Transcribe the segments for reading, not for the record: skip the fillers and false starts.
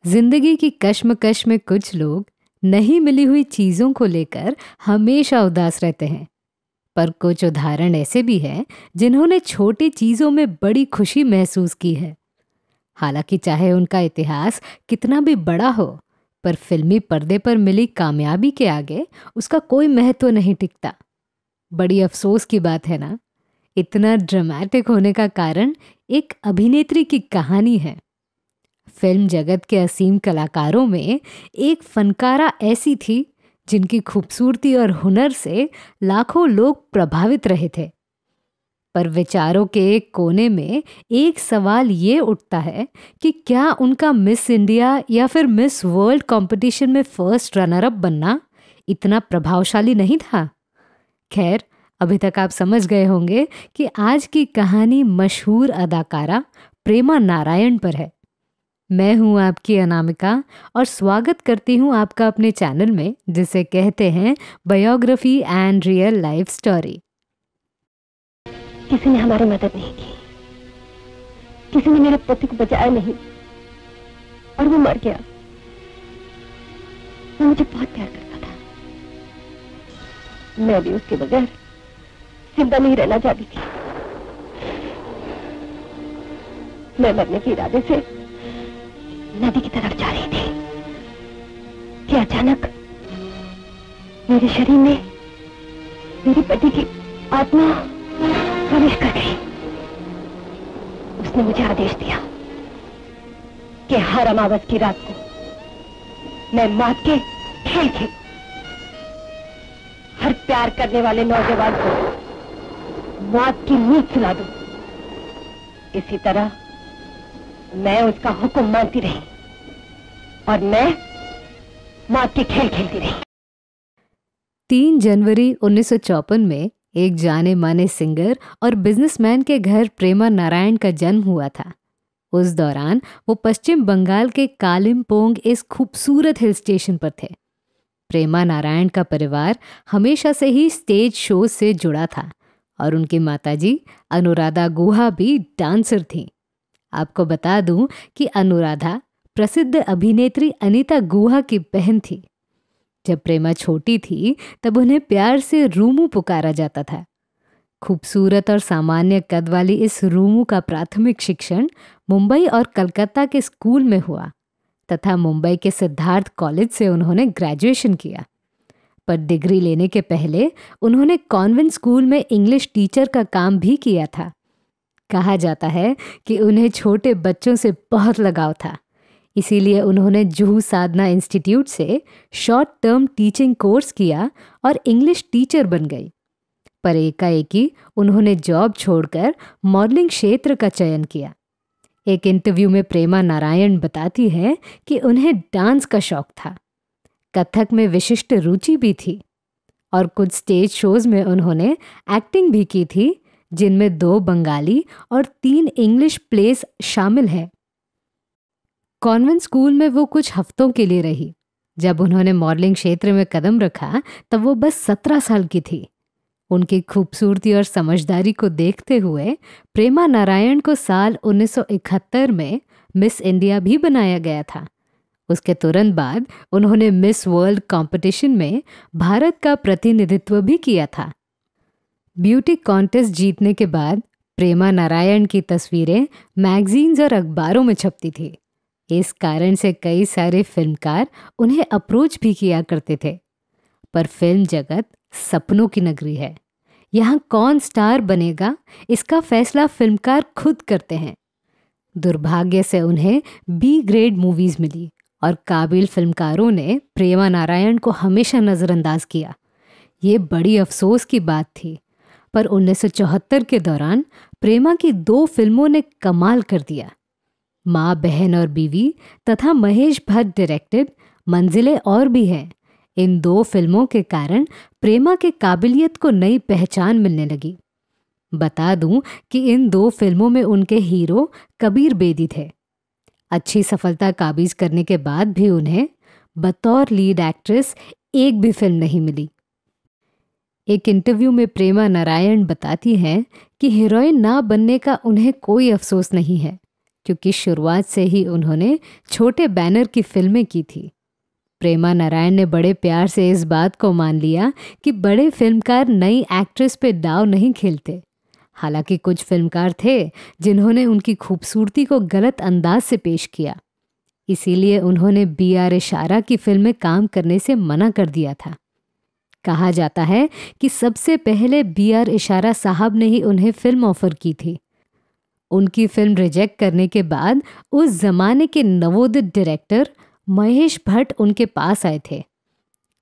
जिंदगी की कश्मकश में कुछ लोग नहीं मिली हुई चीजों को लेकर हमेशा उदास रहते हैं। पर कुछ उदाहरण ऐसे भी हैं जिन्होंने छोटी चीजों में बड़ी खुशी महसूस की है। हालांकि चाहे उनका इतिहास कितना भी बड़ा हो, पर फिल्मी पर्दे पर मिली कामयाबी के आगे उसका कोई महत्व नहीं टिकता। बड़ी अफसोस की बात है ना। इतना ड्रामेटिक होने का कारण एक अभिनेत्री की कहानी है। फिल्म जगत के असीम कलाकारों में एक फनकारा ऐसी थी जिनकी खूबसूरती और हुनर से लाखों लोग प्रभावित रहे थे। पर विचारों के एक कोने में एक सवाल ये उठता है कि क्या उनका मिस इंडिया या फिर मिस वर्ल्ड कंपटीशन में फर्स्ट रनर अप बनना इतना प्रभावशाली नहीं था? खैर, अभी तक आप समझ गए होंगे कि आज की कहानी मशहूर अदाकारा प्रेमा नारायण पर है। मैं हूं आपकी अनामिका और स्वागत करती हूं आपका अपने चैनल में, जिसे कहते हैं biography and real life story. किसी ने हमारी मदद नहीं की, किसी ने मेरे पति को बचाया नहीं और वो मर गया। वो मुझे बहुत प्यार करता था। मैं भी उसके बगैर जिंदा नहीं रहना चाहती थी। मैं मरने के इरादे से नदी की तरफ जा रही थी कि अचानक मेरे शरीर में मेरे पति की आत्मा प्रवेश कर गई। उसने मुझे आदेश दिया कि हर अमावस की रात को मैं मौत के खेल खेलूं। हर प्यार करने वाले नौजवान को मौत की नींद सुला दूं। इसी तरह मैं उसका हुक्म मानती रही और मैं मौत के खेल खेलती रही। 3 जनवरी 1954 में एक जाने माने सिंगर और बिजनेसमैन के घर प्रेमा नारायण का जन्म हुआ था। उस दौरान वो पश्चिम बंगाल के कालिम्पोंग इस खूबसूरत हिल स्टेशन पर थे। प्रेमा नारायण का परिवार हमेशा से ही स्टेज शो से जुड़ा था और उनकी माताजी अनुराधा गुहा भी डांसर थीं। आपको बता दूं कि अनुराधा प्रसिद्ध अभिनेत्री अनीता गुहा की बहन थी। जब प्रेमा छोटी थी तब उन्हें प्यार से रूमू पुकारा जाता था। खूबसूरत और सामान्य कद वाली इस रूमू का प्राथमिक शिक्षण मुंबई और कलकत्ता के स्कूल में हुआ तथा मुंबई के सिद्धार्थ कॉलेज से उन्होंने ग्रेजुएशन किया। पर डिग्री लेने के पहले उन्होंने कॉन्वेंट स्कूल में इंग्लिश टीचर का काम भी किया था। कहा जाता है कि उन्हें छोटे बच्चों से बहुत लगाव था, इसीलिए उन्होंने जुहू साधना इंस्टीट्यूट से शॉर्ट टर्म टीचिंग कोर्स किया और इंग्लिश टीचर बन गई। पर एकाएकी उन्होंने जॉब छोड़कर मॉडलिंग क्षेत्र का चयन किया। एक इंटरव्यू में प्रेमा नारायण बताती हैं कि उन्हें डांस का शौक था, कथक में विशिष्ट रुचि भी थी और कुछ स्टेज शोज में उन्होंने एक्टिंग भी की थी, जिनमें 2 बंगाली और 3 इंग्लिश प्लेस शामिल हैं। कॉन्वेंट स्कूल में वो कुछ हफ्तों के लिए रही। जब उन्होंने मॉडलिंग क्षेत्र में कदम रखा तब वो बस 17 साल की थी। उनकी खूबसूरती और समझदारी को देखते हुए प्रेमा नारायण को साल 1971 में मिस इंडिया भी बनाया गया था। उसके तुरंत बाद उन्होंने मिस वर्ल्ड कंपटीशन में भारत का प्रतिनिधित्व भी किया था। ब्यूटी कॉन्टेस्ट जीतने के बाद प्रेमा नारायण की तस्वीरें मैगजीन्स और अखबारों में छपती थी। इस कारण से कई सारे फिल्मकार उन्हें अप्रोच भी किया करते थे। पर फिल्म जगत सपनों की नगरी है। यहाँ कौन स्टार बनेगा इसका फैसला फिल्मकार खुद करते हैं। दुर्भाग्य से उन्हें बी ग्रेड मूवीज मिली और काबिल फिल्मकारों ने प्रेमा नारायण को हमेशा नज़रअंदाज किया। ये बड़ी अफसोस की बात थी। पर 1974 के दौरान प्रेमा की 2 फिल्मों ने कमाल कर दिया। माँ बहन और बीवी तथा महेश भट्ट डायरेक्टेड मंजिलें और भी हैं। इन 2 फिल्मों के कारण प्रेमा के काबिलियत को नई पहचान मिलने लगी। बता दूं कि इन 2 फिल्मों में उनके हीरो कबीर बेदी थे। अच्छी सफलता काबिज करने के बाद भी उन्हें बतौर लीड एक्ट्रेस एक भी फिल्म नहीं मिली। एक इंटरव्यू में प्रेमा नारायण बताती हैं कि हीरोइन ना बनने का उन्हें कोई अफसोस नहीं है, क्योंकि शुरुआत से ही उन्होंने छोटे बैनर की फिल्में की थी। प्रेमा नारायण ने बड़े प्यार से इस बात को मान लिया कि बड़े फिल्मकार नई एक्ट्रेस पे दाव नहीं खेलते। हालांकि कुछ फिल्मकार थे जिन्होंने उनकी खूबसूरती को गलत अंदाज से पेश किया, इसीलिए उन्होंने B.R. इशारा की फिल्म में काम करने से मना कर दिया था। कहा जाता है कि सबसे पहले B.R. इशारा साहब ने ही उन्हें फिल्म ऑफर की थी। उनकी फिल्म रिजेक्ट करने के बाद उस जमाने के नवोदित डायरेक्टर महेश भट्ट उनके पास आए थे।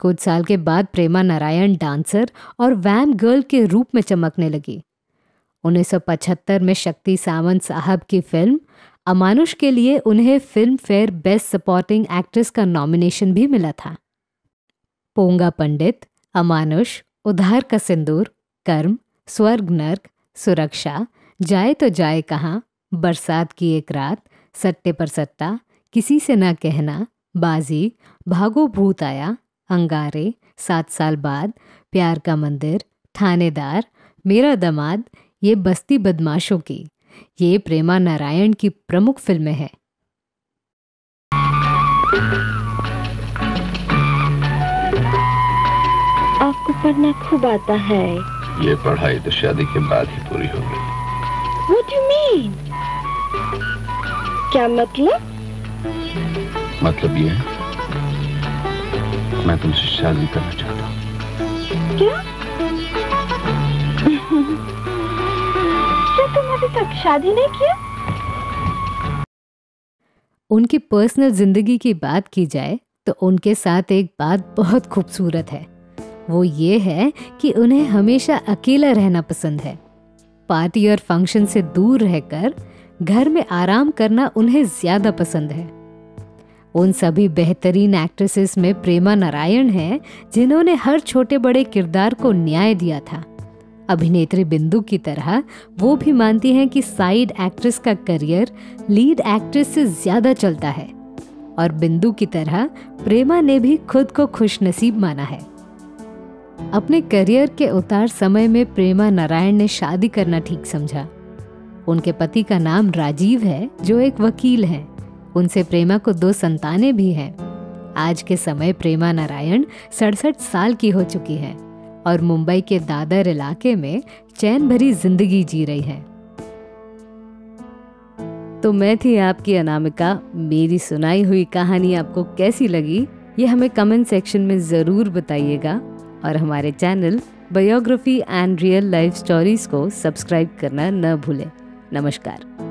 कुछ साल के बाद प्रेमा नारायण डांसर और वैम गर्ल के रूप में चमकने लगी। 1975 में शक्ति सावंत साहब की फिल्म अमानुष के लिए उन्हें film fair best supporting actress का नॉमिनेशन भी मिला था। पोंगा पंडित, अमानुष, उधार का सिंदूर, कर्म, स्वर्ग नर्क, सुरक्षा, जाए तो जाए कहाँ, बरसात की एक रात, सट्टे पर सट्टा, किसी से ना कहना, बाजी, भागो भूत आया, अंगारे, 7 साल बाद, प्यार का मंदिर, थानेदार, मेरा दामाद, ये बस्ती बदमाशों की, ये प्रेमा नारायण की प्रमुख फिल्में हैं। आपको पढ़ना खूब आता है। ये पढ़ाई तो शादी के बाद ही पूरी हो गई। What do you mean? क्या मतलब? मतलब ये है, मैं तुमसे शादी करना चाहता हूँ। क्या? क्या तुम अभी तक शादी नहीं किया? उनकी पर्सनल जिंदगी की बात की जाए तो उनके साथ एक बात बहुत खूबसूरत है। वो ये है कि उन्हें हमेशा अकेला रहना पसंद है। पार्टी और फंक्शन से दूर रहकर घर में आराम करना उन्हें ज्यादा पसंद है। उन सभी बेहतरीन एक्ट्रेसेस में प्रेमा नारायण हैं जिन्होंने हर छोटे बड़े किरदार को न्याय दिया था। अभिनेत्री बिंदु की तरह वो भी मानती हैं कि साइड एक्ट्रेस का करियर लीड एक्ट्रेस से ज्यादा चलता है, और बिंदु की तरह प्रेमा ने भी खुद को खुशनसीब माना है। अपने करियर के उतार समय में प्रेमा नारायण ने शादी करना ठीक समझा। उनके पति का नाम राजीव है, जो एक वकील हैं। उनसे प्रेमा को 2 संतानें भी हैं। आज के समय प्रेमा नारायण 67 साल की हो चुकी हैं और मुंबई के दादर इलाके में चैन भरी जिंदगी जी रही हैं। तो मैं थी आपकी अनामिका। मेरी सुनाई हुई कहानी आपको कैसी लगी, ये हमें कमेंट सेक्शन में ज़रूर बताइएगा, और हमारे channel biography and real life stories को सब्सक्राइब करना न भूलें। नमस्कार।